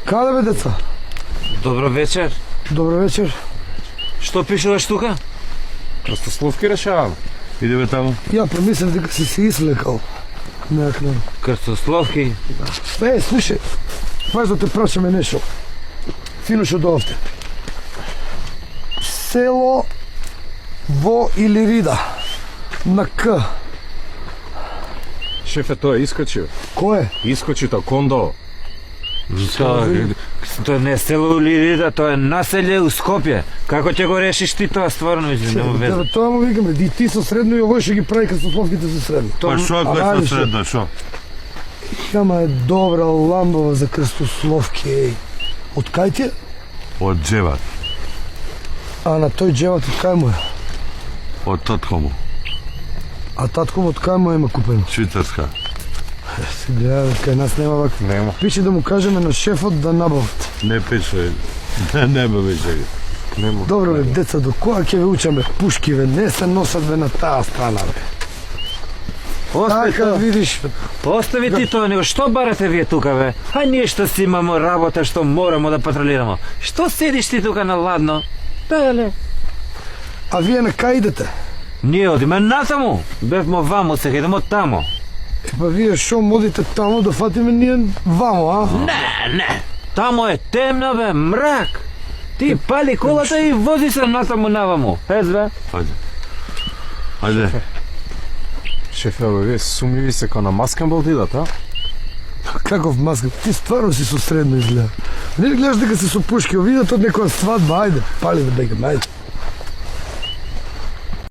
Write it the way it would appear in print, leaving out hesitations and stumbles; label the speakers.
Speaker 1: Каде бе, деца?
Speaker 2: Добро вечер.
Speaker 1: Добро вечер.
Speaker 2: Што пишуваш тука?
Speaker 3: Крстословки решавам. Идеме таму.
Speaker 1: Ја помислев дека си се излекал. Некно.
Speaker 2: Крстословки.
Speaker 1: Слушај, паш да те прашаме нешто. Фино што доовде. Село во Илирида. На К.
Speaker 3: Шефе, тој искочил.
Speaker 1: Кој е?
Speaker 3: Искочи то кондо.
Speaker 2: Тоа не е село Илирида, тоа е населje у Скопје. Како ќе го решиш ти тоа стварно, нема веза.
Speaker 1: Тоа му викаме, и ти со средно и овој ќе ги прави крстословките со средно.
Speaker 3: Па шо ако е со средно, шо?
Speaker 1: Ама е добра ламбова за крстословки, еј. Од кај ти е?
Speaker 3: Од джеват.
Speaker 1: А на тој джеват од кај му е?
Speaker 3: Од татко му.
Speaker 1: А татко му од кај му има купено?
Speaker 3: Швицарска.
Speaker 1: Се гледа, кај нас нема вака.
Speaker 3: Нема.
Speaker 1: Пише да му кажеме на шефот да набават.
Speaker 3: Не пише. Нема веќе. Нема.
Speaker 1: Добро бе, деца, до кога ќе ве учаме пушки, бе? Не се носат бе на таа страна, бе.
Speaker 2: Остави
Speaker 1: Така,
Speaker 2: тоа.
Speaker 1: видиш, бе.
Speaker 2: Остави ти тоа, него што барате вие тука, бе? А ние што си имамо работа, што морамо да патрулирамо. Што седиш ти тука на ладно? Теле.
Speaker 1: А вие на кај идете?
Speaker 2: Ние одиме натаму. Бевмо ваму, сега идемо тамо.
Speaker 1: Па вие шо модите таму да фатиме ние вамо, а?
Speaker 2: Не. Тамо е темно, бе, мрак. Ти пали колата и вози се натаму наваму. Ез, бе.
Speaker 3: Ајде. Ајде.
Speaker 4: Шефе, бе, вие сумниви се као на маскенбол да идат, а?
Speaker 1: Каков маска? Ти стварно си со средно изгледа. Не гледаш дека си со пушки, видат од некоја свадба, ајде, пали да бегаме, ајде.